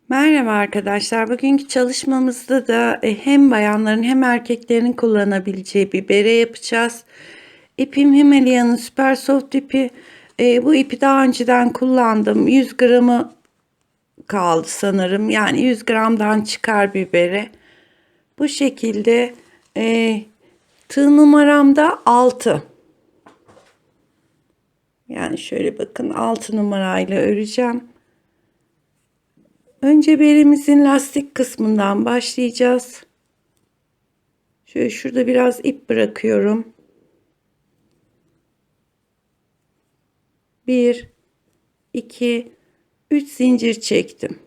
Merhaba arkadaşlar. Bugünkü çalışmamızda da hem bayanların hem erkeklerin kullanabileceği bir bere yapacağız. İpim Himalaya'nın Super Soft ipi. Bu ipi daha önceden kullandım. 100 gramı kaldı sanırım. Yani 100 gramdan çıkar bir bere. Bu şekilde tığ numaram da 6. Yani şöyle bakın 6 numarayla öreceğim. Önce berimizin lastik kısmından başlayacağız. Şöyle şurada biraz ip bırakıyorum. 1, 2, 3 zincir çektim.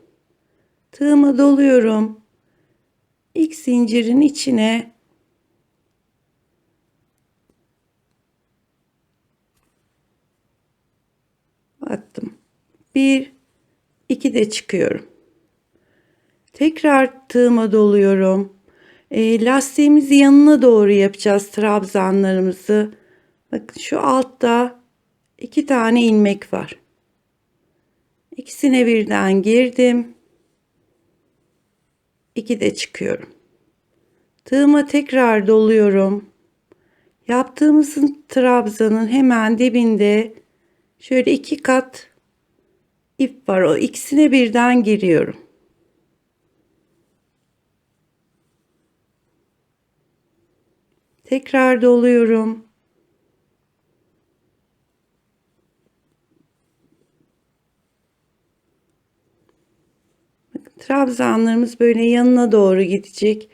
Tığımı doluyorum. İlk zincirin içine attım. 1, 2 de çıkıyorum. Tekrar tığıma doluyorum. Lastiğimizi yanına doğru yapacağız trabzanlarımızı. Bakın şu altta 2 tane ilmek var. İkisine birden girdim. 2 de çıkıyorum. Tığıma tekrar doluyorum. Yaptığımızın trabzanın hemen dibinde şöyle 2 kat ip var. O ikisine birden giriyorum. Tekrar doluyorum. Bakın, trabzanlarımız böyle yanına doğru gidecek.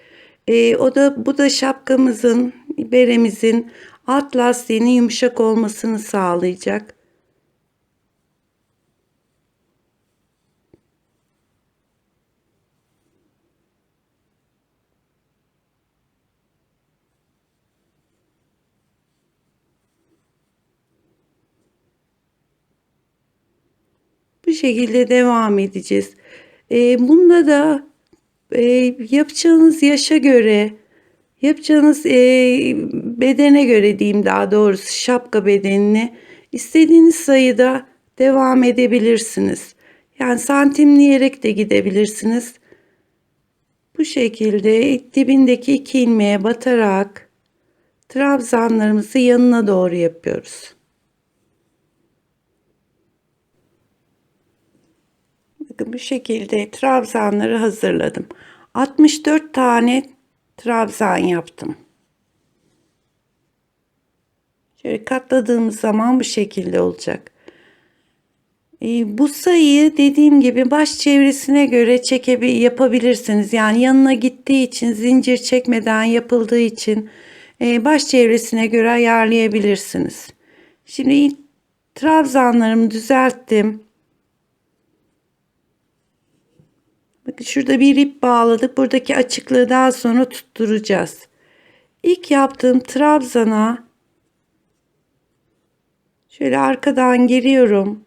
Bu da şapkamızın, beremizin alt lastiğinin yumuşak olmasını sağlayacak. Bu şekilde devam edeceğiz. Bunda da yapacağınız yaşa göre, yapacağınız bedene göre diyeyim, daha doğrusu şapka bedenini istediğiniz sayıda devam edebilirsiniz. Yani santimleyerek de gidebilirsiniz. Bu şekilde dibindeki 2 ilmeğe batarak trabzanlarımızı yanına doğru yapıyoruz. Bakın bu şekilde trabzanları hazırladım. 64 tane trabzan yaptım. Şöyle katladığımız zaman bu şekilde olacak. Bu sayıyı dediğim gibi baş çevresine göre yapabilirsiniz. Yani yanına gittiği için, zincir çekmeden yapıldığı için baş çevresine göre ayarlayabilirsiniz. Şimdi trabzanlarımı düzelttim. Bakın şurada bir ip bağladık. Buradaki açıklığı daha sonra tutturacağız. İlk yaptığım trabzana şöyle arkadan giriyorum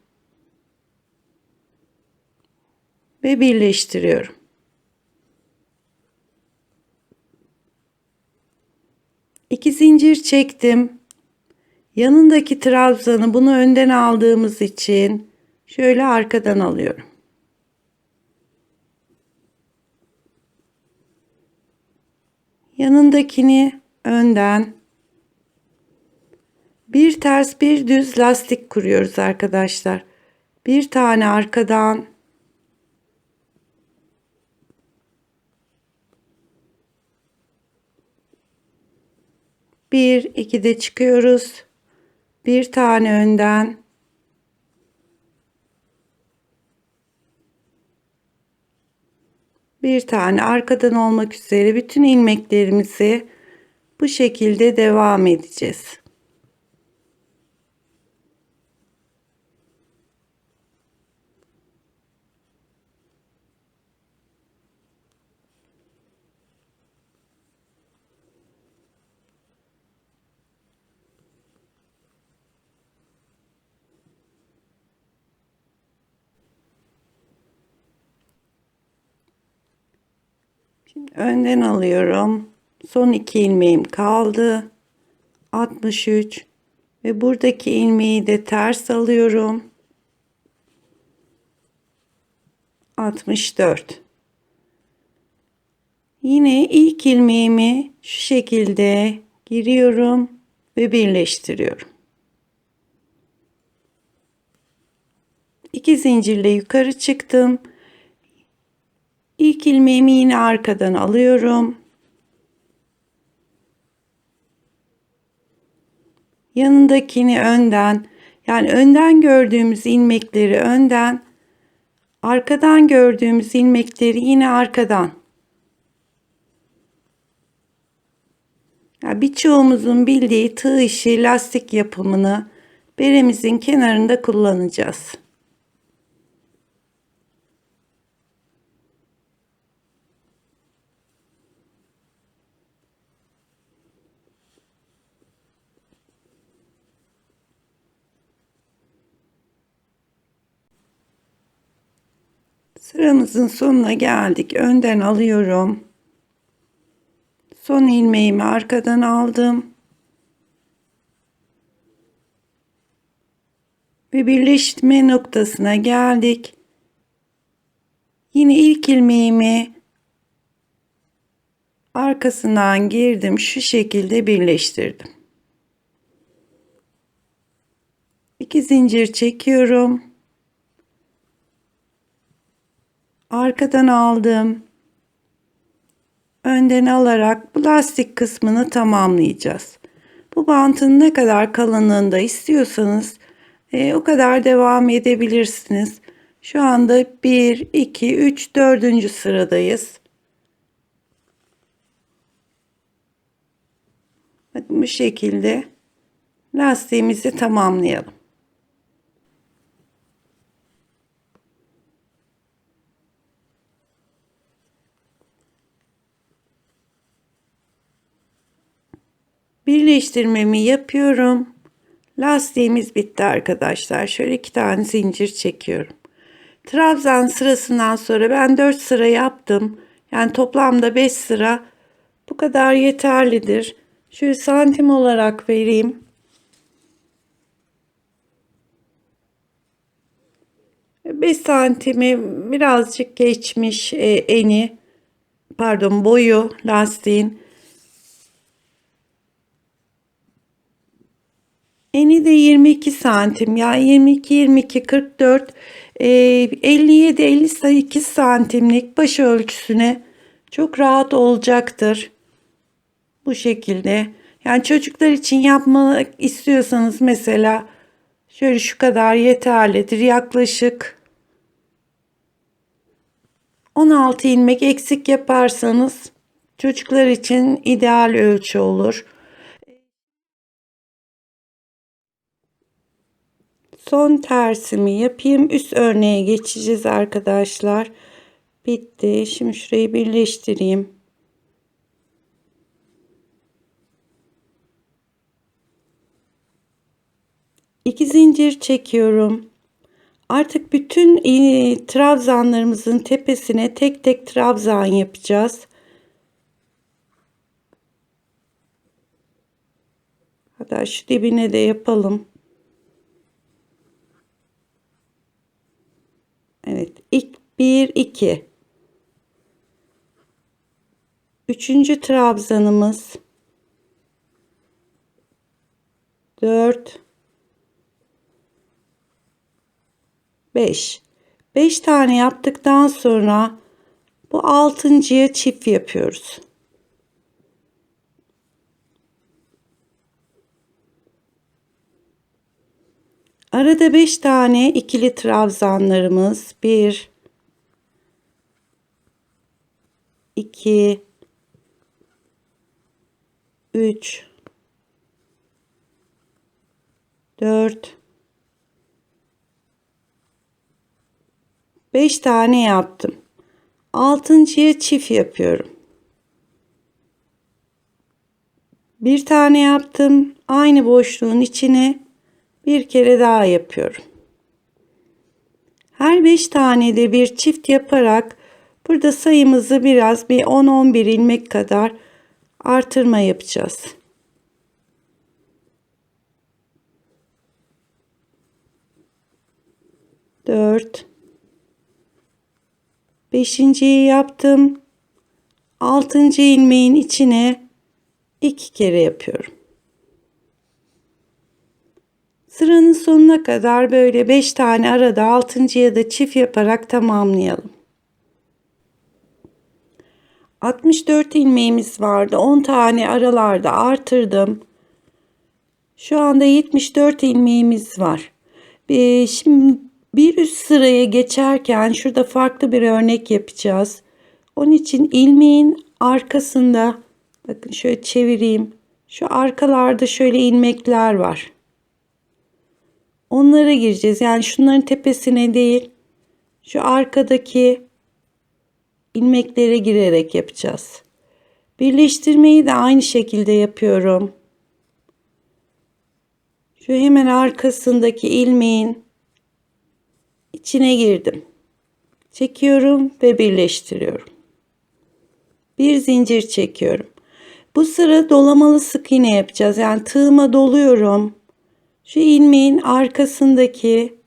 ve birleştiriyorum. İki zincir çektim. Yanındaki trabzanı, bunu önden aldığımız için şöyle arkadan alıyorum. Yanındakini önden, bir ters bir düz lastik kuruyoruz arkadaşlar. Bir tane arkadan, bir iki de çıkıyoruz. Bir tane önden, bir tane arkadan olmak üzere bütün ilmeklerimizi bu şekilde devam edeceğiz. Şimdi önden alıyorum. Son 2 ilmeğim kaldı. 63 ve buradaki ilmeği de ters alıyorum. 64. Yine ilk ilmeğimi şu şekilde giriyorum ve birleştiriyorum. 2 zincirle yukarı çıktım. İlk ilmeğimi yine arkadan alıyorum. Yanındakini önden, yani önden gördüğümüz ilmekleri önden, arkadan gördüğümüz ilmekleri yine arkadan. Yani birçoğumuzun bildiği tığ işi lastik yapımını beremizin kenarında kullanacağız. Sıramızın sonuna geldik. Önden alıyorum. Son ilmeğimi arkadan aldım. Ve birleşme noktasına geldik. Yine ilk ilmeğimi arkasından girdim. Şu şekilde birleştirdim. 2 zincir çekiyorum. Arkadan aldım. Önden alarak bu lastik kısmını tamamlayacağız. Bu bantın ne kadar kalınlığında istiyorsanız o kadar devam edebilirsiniz. Şu anda 1, 2, 3, 4. sıradayız. Bakın bu şekilde lastiğimizi tamamlayalım. Birleştirmemi yapıyorum. Lastiğimiz bitti arkadaşlar. Şöyle 2 tane zincir çekiyorum. Trabzan sırasından sonra ben 4 sıra yaptım. Yani toplamda 5 sıra. Bu kadar yeterlidir. Şöyle santim olarak vereyim. Beş santimi birazcık geçmiş boyu lastiğin. Eni de 22 santim. Yani 22, 22, 44, 57, 58 santimlik baş ölçüsüne çok rahat olacaktır. Bu şekilde. Yani çocuklar için yapmak istiyorsanız mesela şöyle şu kadar yeterlidir. Yaklaşık 16 ilmek eksik yaparsanız çocuklar için ideal ölçü olur. Son tersimi yapayım. Üst örneğe geçeceğiz arkadaşlar. Bitti. Şimdi şurayı birleştireyim. İki zincir çekiyorum. Artık bütün trabzanlarımızın tepesine tek tek trabzan yapacağız. Hatta şu dibine de yapalım. Evet, ilk 1 2. Üçüncü trabzanımız 4 5. 5 tane yaptıktan sonra bu altıncıya çift yapıyoruz. Arada 5 tane ikili trabzanlarımız 1 2 3 4 5 tane yaptım. Altıncıya çift yapıyorum. Bir tane yaptım. Aynı boşluğun içine bir kere daha yapıyorum. Her 5 tane de bir çift yaparak burada sayımızı biraz bir 10-11 ilmek kadar artırma yapacağız. Dört, Beşinciyi yaptım. 6. ilmeğin içine 2 kere yapıyorum. Sıranın sonuna kadar böyle 5 tane arada 6.'ya da çift yaparak tamamlayalım. 64 ilmeğimiz vardı. 10 tane aralarda artırdım. Şu anda 74 ilmeğimiz var. Şimdi bir üst sıraya geçerken şurada farklı bir örnek yapacağız. Onun için ilmeğin arkasında, bakın şöyle çevireyim. Şu arkalarda şöyle ilmekler var. Onlara gireceğiz. Yani şunların tepesine değil, şu arkadaki ilmeklere girerek yapacağız. Birleştirmeyi de aynı şekilde yapıyorum. Şu hemen arkasındaki ilmeğin içine girdim. Çekiyorum ve birleştiriyorum. Bir zincir çekiyorum. Bu sıra dolamalı sık iğne yapacağız. Yani tığıma doluyorum. Şu ilmeğin arkasındaki,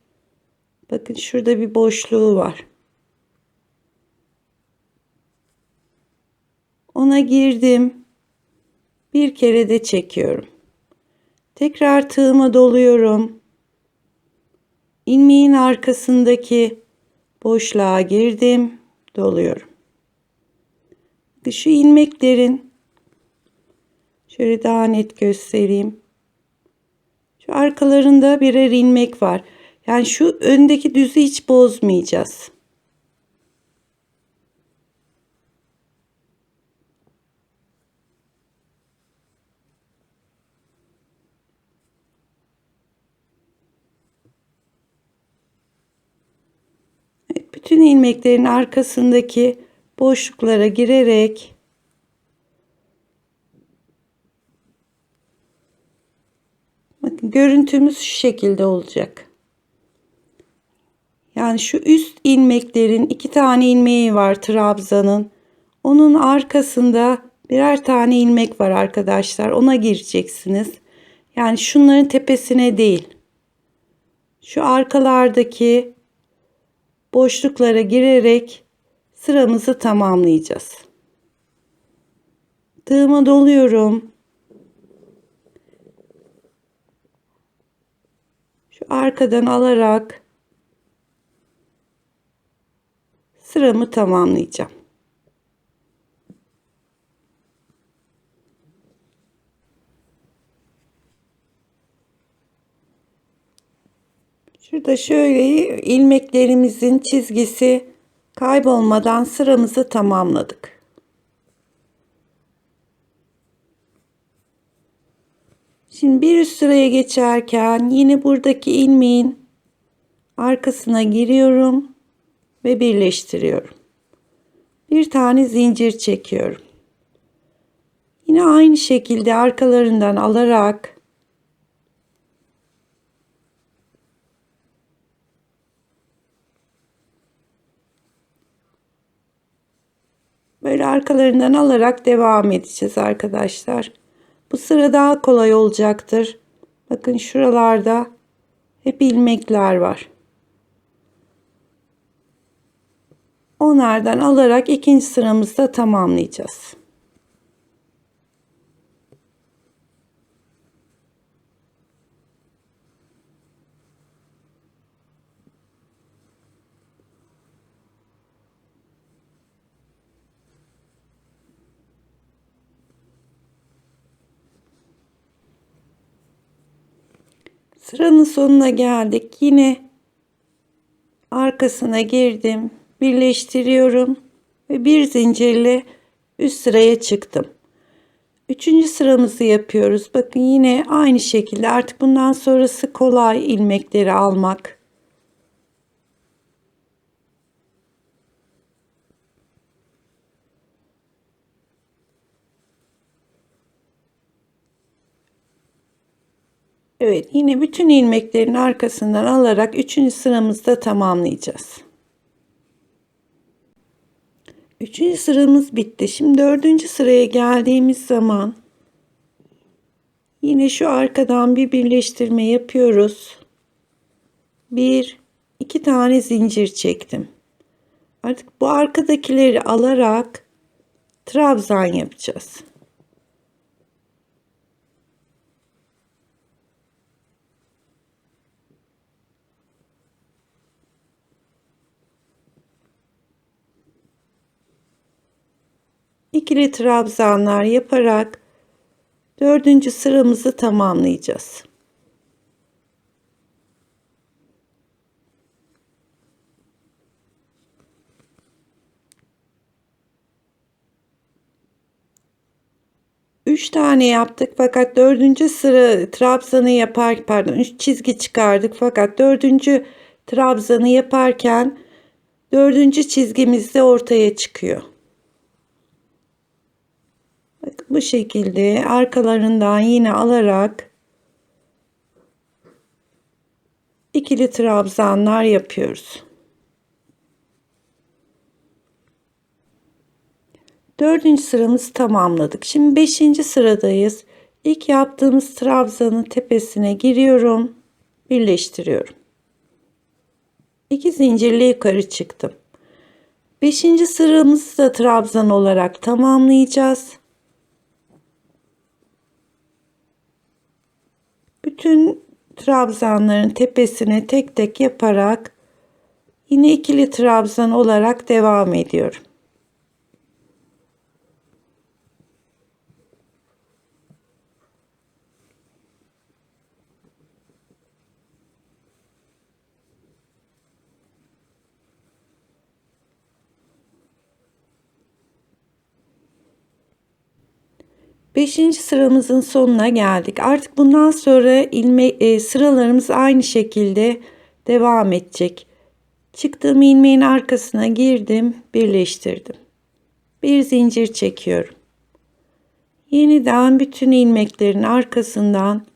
bakın şurada bir boşluğu var. Ona girdim. Bir kere de çekiyorum. Tekrar tığıma doluyorum. İlmeğin arkasındaki boşluğa girdim, doluyorum. Şu ilmeklerin şöyle daha net göstereyim. Şu arkalarında birer ilmek var. Yani şu öndeki düzü hiç bozmayacağız. Evet, bütün ilmeklerin arkasındaki boşluklara girerek bakın görüntümüz şu şekilde olacak. Yani şu üst ilmeklerin 2 tane ilmeği var trabzanın. Onun arkasında birer tane ilmek var arkadaşlar. Ona gireceksiniz. Yani şunların tepesine değil. Şu arkalardaki boşluklara girerek sıramızı tamamlayacağız. Tığıma doluyorum. Şu arkadan alarak sıramı tamamlayacağım. Şurada şöyle ilmeklerimizin çizgisi kaybolmadan sıramızı tamamladık. Şimdi bir üst sıraya geçerken yine buradaki ilmeğin arkasına giriyorum ve birleştiriyorum. Bir tane zincir çekiyorum. Yine aynı şekilde arkalarından alarak böyle arkalarından alarak devam edeceğiz arkadaşlar. Bu sıra daha kolay olacaktır. Bakın şuralarda hep ilmekler var. Onlardan alarak ikinci sıramızda tamamlayacağız. Sıranın sonuna geldik. Yine arkasına girdim, birleştiriyorum ve bir zincirle üst sıraya çıktım. Üçüncü sıramızı yapıyoruz. Bakın yine aynı şekilde, artık bundan sonrası kolay ilmekleri almak. Evet, yine bütün ilmeklerin arkasından alarak üçüncü sıramızda tamamlayacağız. Üçüncü sıramız bitti. Şimdi dördüncü sıraya geldiğimiz zaman yine şu arkadan bir birleştirme yapıyoruz. Bir, iki tane zincir çektim. Artık bu arkadakileri alarak trabzan yapacağız. İkili trabzanlar yaparak 4. sıramızı tamamlayacağız. Üç tane yaptık fakat 4. sıra trabzanı pardon 3 çizgi çıkardık fakat 4. trabzanı yaparken 4. çizgimiz de ortaya çıkıyor. Bakın bu şekilde arkalarından yine alarak ikili trabzanlar yapıyoruz. 4. sıramızı tamamladık. Şimdi 5. sıradayız. İlk yaptığımız trabzanın tepesine giriyorum. Birleştiriyorum. 2 zincirle yukarı çıktım. 5. sıramızı da trabzan olarak tamamlayacağız. Bütün trabzanların tepesine tek tek yaparak yine ikili trabzan olarak devam ediyorum. Beşinci sıramızın sonuna geldik. Artık bundan sonra sıralarımız aynı şekilde devam edecek. Çıktığım ilmeğin arkasına girdim, birleştirdim. Bir zincir çekiyorum. Yeniden bütün ilmeklerin arkasından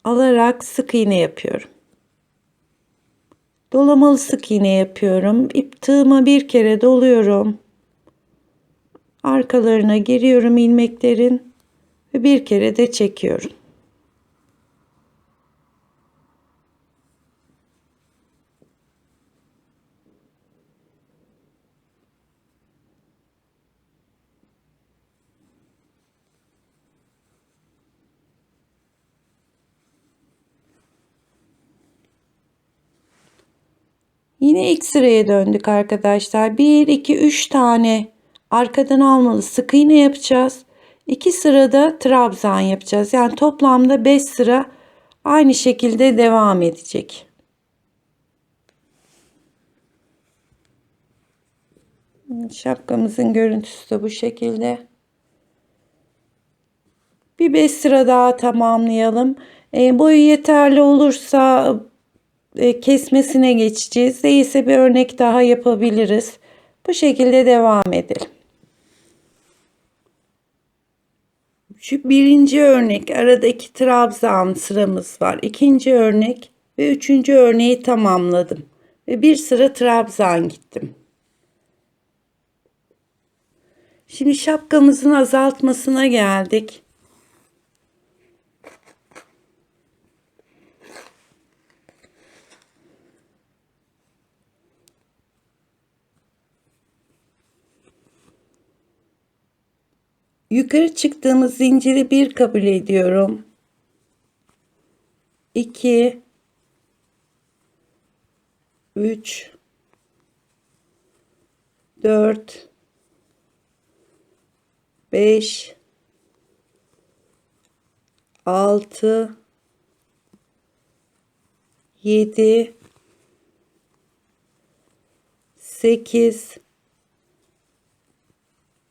alarak sık iğne yapıyorum. Dolamalı sık iğne yapıyorum. Tığıma bir kere doluyorum. Arkalarına giriyorum ilmeklerin ve bir kere de çekiyorum. Yine ilk sıraya döndük arkadaşlar. 1 2 3 tane arkadan almalı sık iğne yapacağız. 2 sırada trabzan yapacağız. Yani toplamda 5 sıra aynı şekilde devam edecek. Şapkamızın görüntüsü de bu şekilde. Bir 5 sıra daha tamamlayalım. Boyu yeterli olursa kesmesine geçeceğiz. Değilse bir örnek daha yapabiliriz. Bu şekilde devam edelim. Şu birinci örnek, arada 2 trabzan sıramız var. İkinci örnek ve üçüncü örneği tamamladım. Ve bir sıra trabzan gittim. Şimdi şapkamızın azaltmasına geldik. Yukarı çıktığımız zinciri bir kabul ediyorum. 2 3 4 5 6 7 8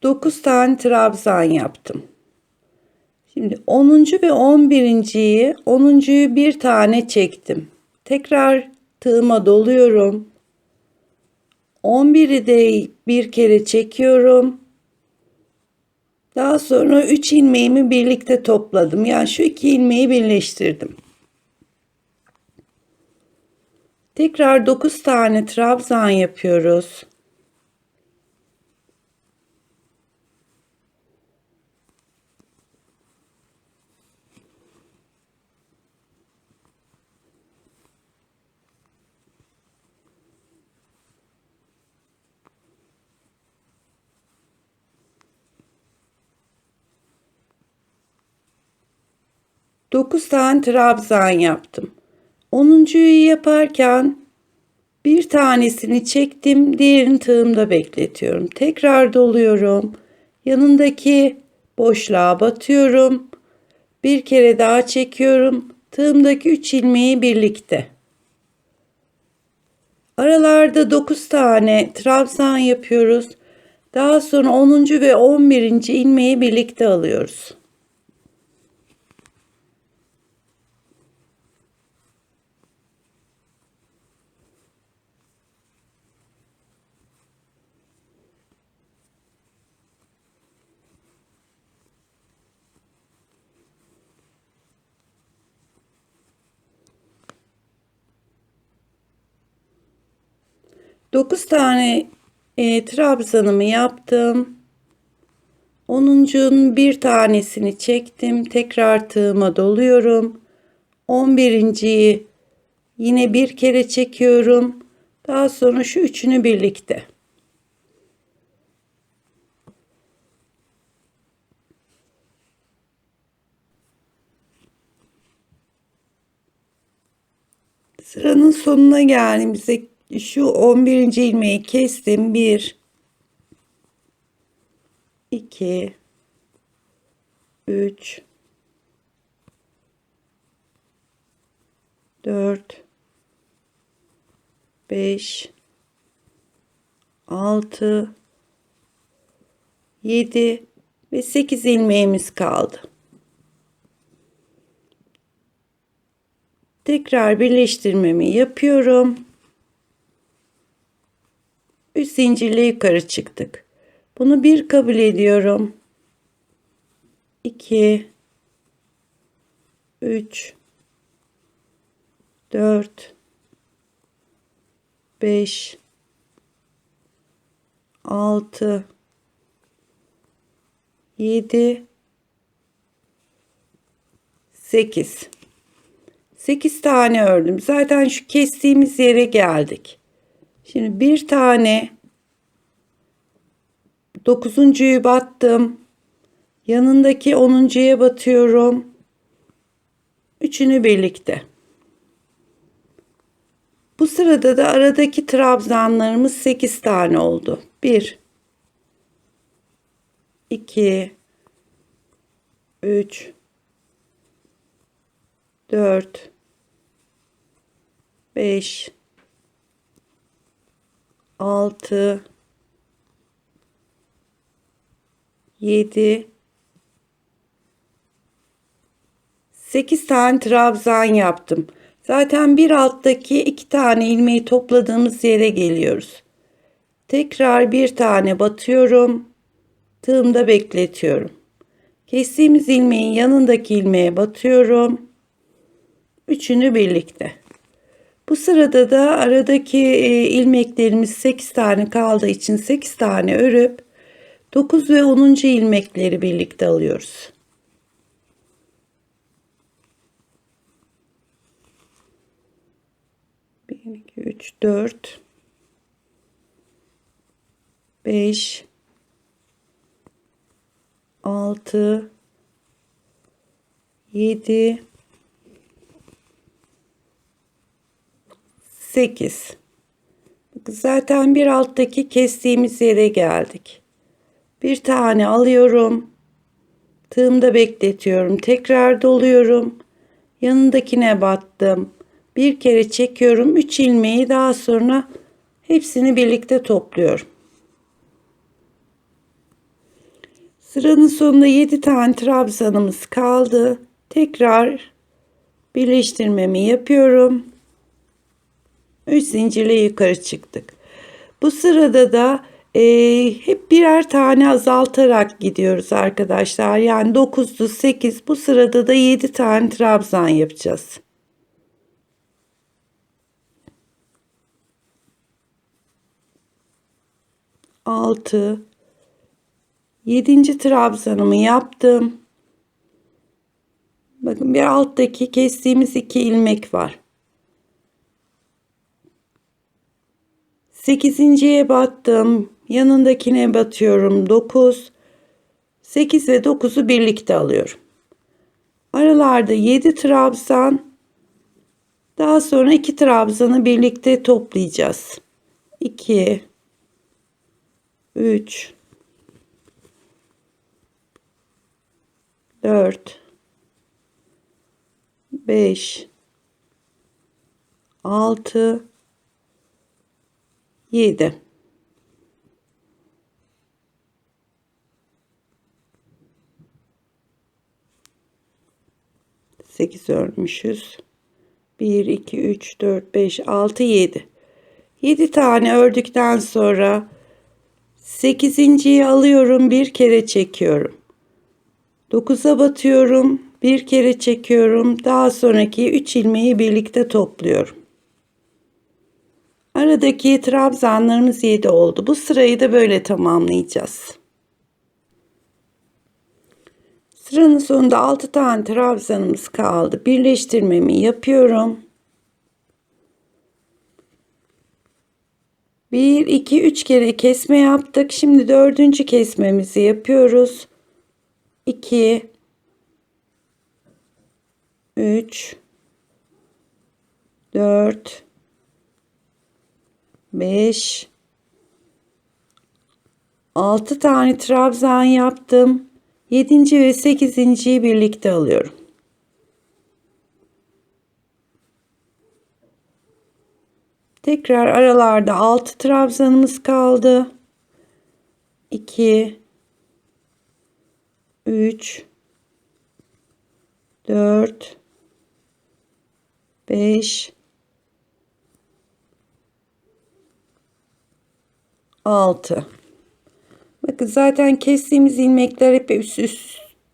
9 tane trabzan yaptım. Şimdi 10. ve 11.'yi 10.'yu bir tane çektim. Tekrar tığıma doluyorum. 11'i de bir kere çekiyorum. Daha sonra 3 ilmeğimi birlikte topladım. Yani şu 2 ilmeği birleştirdim. Tekrar 9 tane trabzan yapıyoruz. 9 tane trabzan yaptım. 10.'yu yaparken bir tanesini çektim, diğerini tığımda bekletiyorum. Tekrar doluyorum. Yanındaki boşluğa batıyorum. Bir kere daha çekiyorum. Tığımdaki 3 ilmeği birlikte. Aralarda 9 tane trabzan yapıyoruz. Daha sonra 10. ve 11. ilmeği birlikte alıyoruz. Dokuz tane trabzanımı yaptım. 10'uncunun bir tanesini çektim. Tekrar tığıma doluyorum. 11.'yi yine bir kere çekiyorum. Daha sonra şu üçünü birlikte. Sıranın sonuna geldiğimizde şu 11. ilmeği kestim. 1 2 3 4 5 6 7 ve 8 ilmeğimiz kaldı. Tekrar birleştirmemi yapıyorum. 3 zincirle yukarı çıktık. Bunu bir kabul ediyorum. 2 3 4 5 6 7 8 8 tane ördüm. Zaten şu kestiğimiz yere geldik. Şimdi bir tane 9'uncuyu battım. Yanındaki 10'uncuya batıyorum. Üçünü birlikte. Bu sırada da aradaki trabzanlarımız 8 tane oldu. 1 2 3 4 5 6 7 8 tane trabzan yaptım. Zaten bir alttaki 2 tane ilmeği topladığımız yere geliyoruz. Tekrar bir tane batıyorum. Tığımda bekletiyorum. Kestiğimiz ilmeğin yanındaki ilmeğe batıyorum. Üçünü birlikte. Bu sırada da aradaki ilmeklerimiz 8 tane kaldığı için 8 tane örüp 9 ve 10. ilmekleri birlikte alıyoruz. Bir, iki, üç, 4 5 6 7 8. Zaten bir alttaki kestiğimiz yere geldik. Bir tane alıyorum. Tığımda bekletiyorum. Tekrar doluyorum. Yanındakine battım. Bir kere çekiyorum. 3 ilmeği daha sonra hepsini birlikte topluyorum. Sıranın sonunda 7 tane trabzanımız kaldı. Tekrar birleştirmemi yapıyorum. 3 zincirle yukarı çıktık. Bu sırada da hep birer tane azaltarak gidiyoruz arkadaşlar. Yani 9'du 8. Bu sırada da 7 tane trabzan yapacağız. Altı, 7. trabzanımı yaptım. Bakın bir alttaki kestiğimiz 2 ilmek var. 8.'ye battım. Yanındakine batıyorum. 9. 8 ve 9'u birlikte alıyorum. Aralarda 7 trabzan, daha sonra 2 trabzanı birlikte toplayacağız. 2, 3, 4, 5, 6, 7. 8 örmüşüz. 1, 2, 3, 4, 5, 6, 7. 7 tane ördükten sonra 8.'yi alıyorum, bir kere çekiyorum. 9'a batıyorum, bir kere çekiyorum. Daha sonraki 3 ilmeği birlikte topluyorum. Aradaki trabzanlarımız 7 oldu. Bu sırayı da böyle tamamlayacağız. Sıranın sonunda 6 tane trabzanımız kaldı. Birleştirmemi yapıyorum. 1, 2, 3 kere kesme yaptık. Şimdi 4. kesmemizi yapıyoruz. 2, 3, 4, 5, 6 tane trabzan yaptım. 7. ve 8.'yi birlikte alıyorum. Tekrar aralarda 6 trabzanımız kaldı. 2, 3, 4, 5, 6. Bakın zaten kestiğimiz ilmekler hep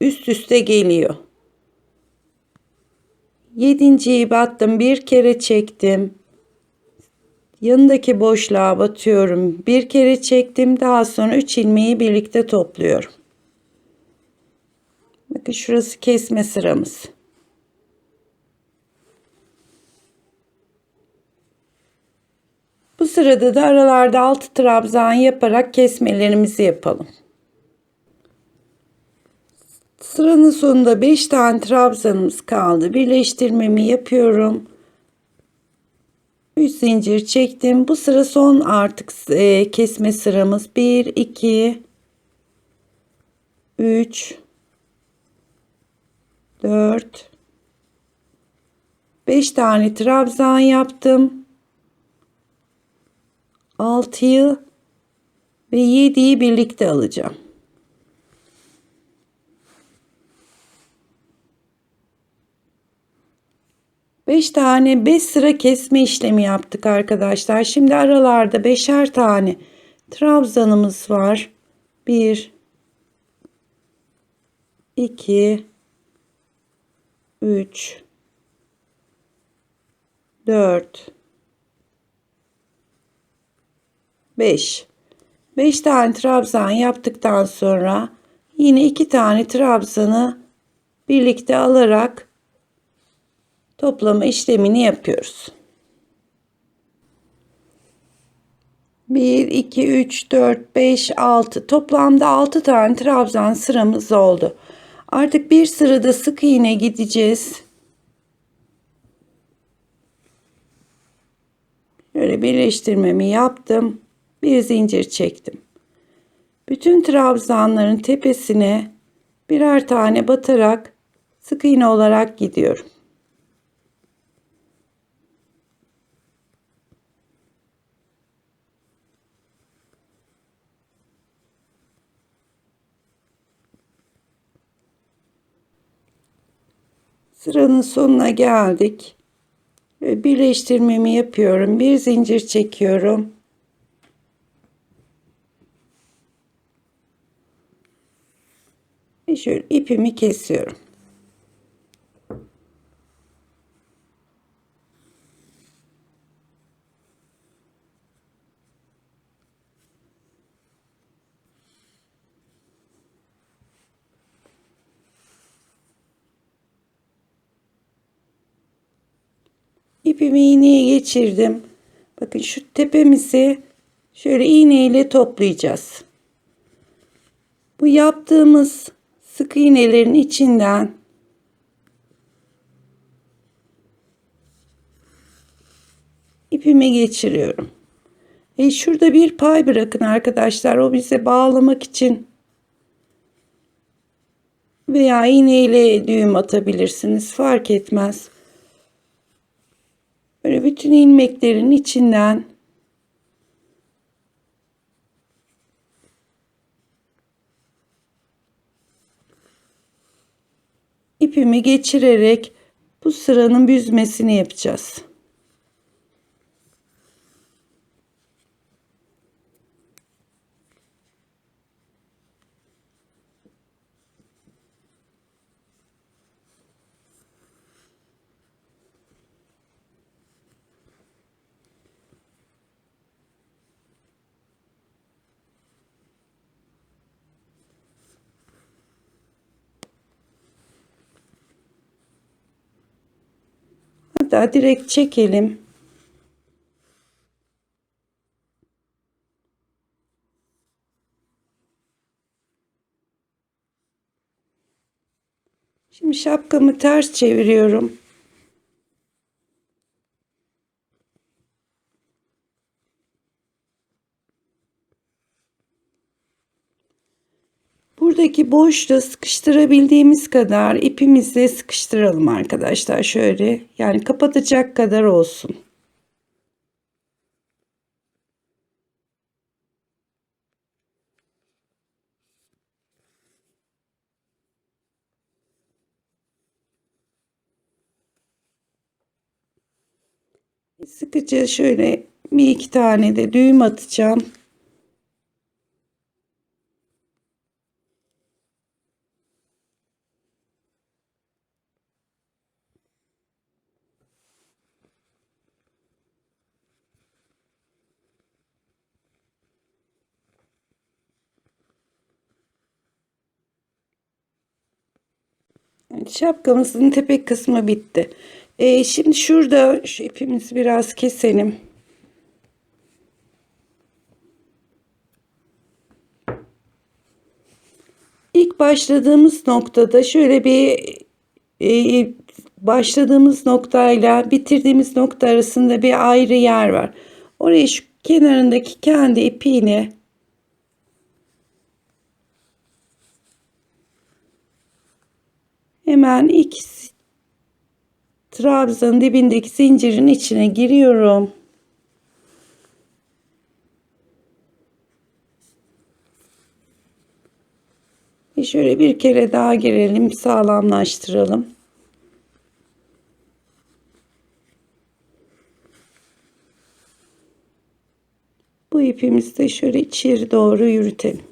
üst üste geliyor. 7.'yi battım, bir kere çektim. Yanındaki boşluğa batıyorum. Bir kere çektim. Daha sonra 3 ilmeği birlikte topluyorum. Bakın şurası kesme sıramız. Bu sırada da aralarda 6 trabzan yaparak kesmelerimizi yapalım. Sıranın sonunda 5 tane trabzanımız kaldı. Birleştirmemi yapıyorum. 3 zincir çektim. Bu sıra son artık kesme sıramız. 1, 2, 3, 4, 5 tane trabzan yaptım. 6'yı ve 7'yi birlikte alacağım. Beş tane 5 sıra kesme işlemi yaptık arkadaşlar. Şimdi aralarda 5'er tane trabzanımız var. 1, 2, 3, 4, 5. 5 tane trabzan yaptıktan sonra yine 2 tane trabzanı birlikte alarak toplama işlemini yapıyoruz. 1, 2, 3, 4, 5, 6. Toplamda 6 tane trabzan sıramız oldu. Artık bir sırada sık iğne gideceğiz. Böyle birleştirmemi yaptım. Bir zincir çektim. Bütün trabzanların tepesine birer tane batarak sık iğne olarak gidiyorum. Sıranın sonuna geldik. Birleştirmemi yapıyorum. Bir zincir çekiyorum. Ve şöyle ipimi kesiyorum. İpimi iğneye geçirdim. Bakın şu tepemizi şöyle iğne ile toplayacağız. Bu yaptığımız sık iğnelerin içinden ipimi geçiriyorum. Şurada bir pay bırakın arkadaşlar. O bize bağlamak için veya iğneyle düğüm atabilirsiniz. Fark etmez. Böyle bütün ilmeklerin içinden ipimi geçirerek bu sıranın büzmesini yapacağız. Hatta direkt çekelim. Şimdi şapkamı ters çeviriyorum. Buradaki boşluğu sıkıştırabildiğimiz kadar ipimizle sıkıştıralım arkadaşlar. Şöyle, yani kapatacak kadar olsun. Sıkıca şöyle bir iki tane de düğüm atacağım. Şapkamızın tepe kısmı bitti. Şimdi şurada şu ipimizi biraz keselim. İlk başladığımız noktada şöyle bir başladığımız noktayla bitirdiğimiz nokta arasında bir ayrı yer var. Oraya şu kenarındaki kendi ipiyle hemen ilk trabzanın dibindeki zincirin içine giriyorum. Şöyle bir kere daha girelim, sağlamlaştıralım. Bu ipimizi de şöyle içeri doğru yürütelim.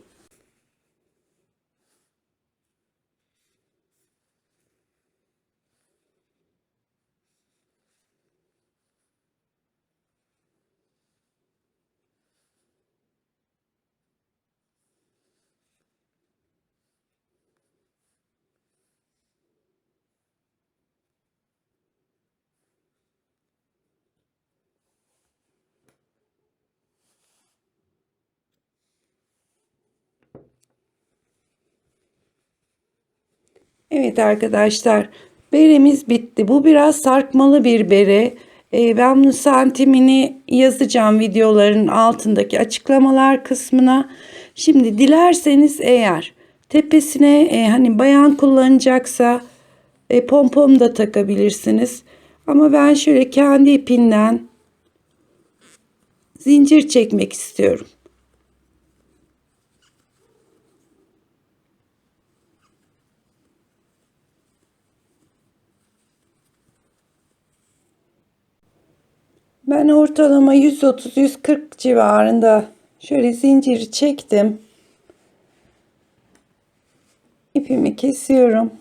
Evet arkadaşlar, beremiz bitti. Bu biraz sarkmalı bir bere. Ben bunun santimini yazacağım videoların altındaki açıklamalar kısmına. Şimdi dilerseniz eğer tepesine hani bayan kullanacaksa pompon da takabilirsiniz. Ama ben şöyle kendi ipinden zincir çekmek istiyorum. Ben ortalama 130-140 civarında şöyle zinciri çektim. İpimi kesiyorum.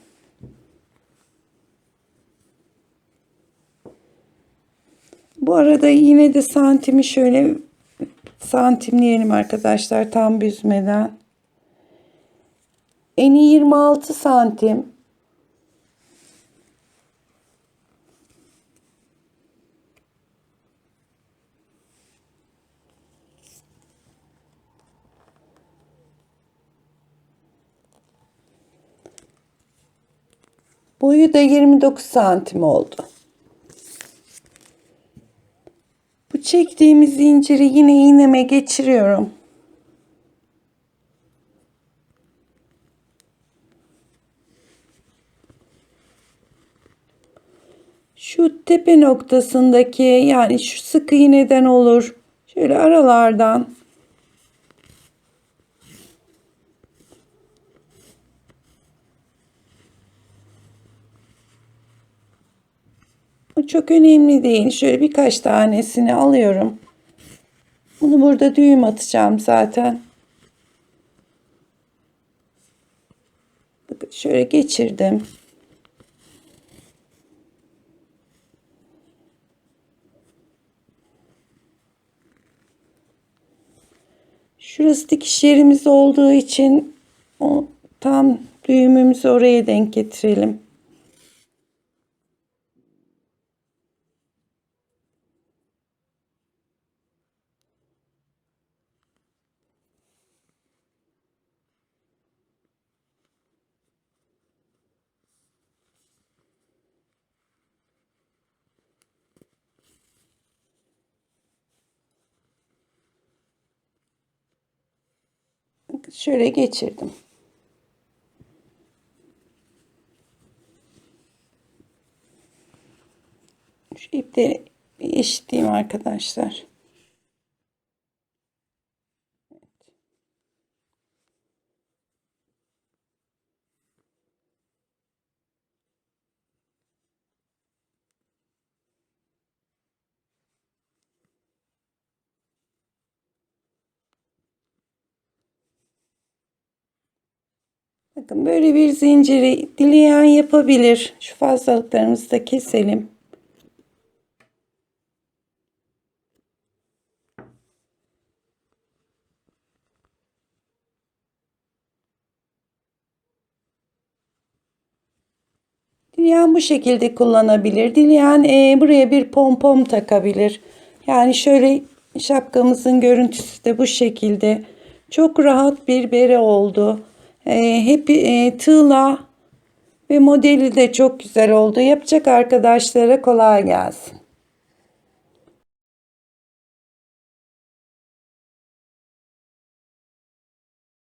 Bu arada yine de santimi şöyle santimleyelim arkadaşlar, tam büzmeden. Eni 26 santim. Boyu da 29 santim oldu. Bu çektiğimiz zinciri yine iğneme geçiriyorum. Şu tepe noktasındaki, yani şu sık iğneden olur. Şöyle aralardan o çok önemli değil. Şöyle birkaç tanesini alıyorum. Bunu burada düğüm atacağım zaten. Bakın şöyle geçirdim. Şurası dikiş yerimiz olduğu için o tam düğümümüzü oraya denk getirelim. Bakın şöyle geçirdim. Şu ipleri eşitleyeyim arkadaşlar. Bakın böyle bir zinciri dileyen yapabilir. Şu fazlalıklarımızı da keselim. Dileyen bu şekilde kullanabilir. Dileyen buraya bir pompon takabilir. Yani şöyle şapkamızın görüntüsü de bu şekilde. Çok rahat bir bere oldu. Hep tığla ve modeli de çok güzel oldu. Yapacak arkadaşlara kolay gelsin.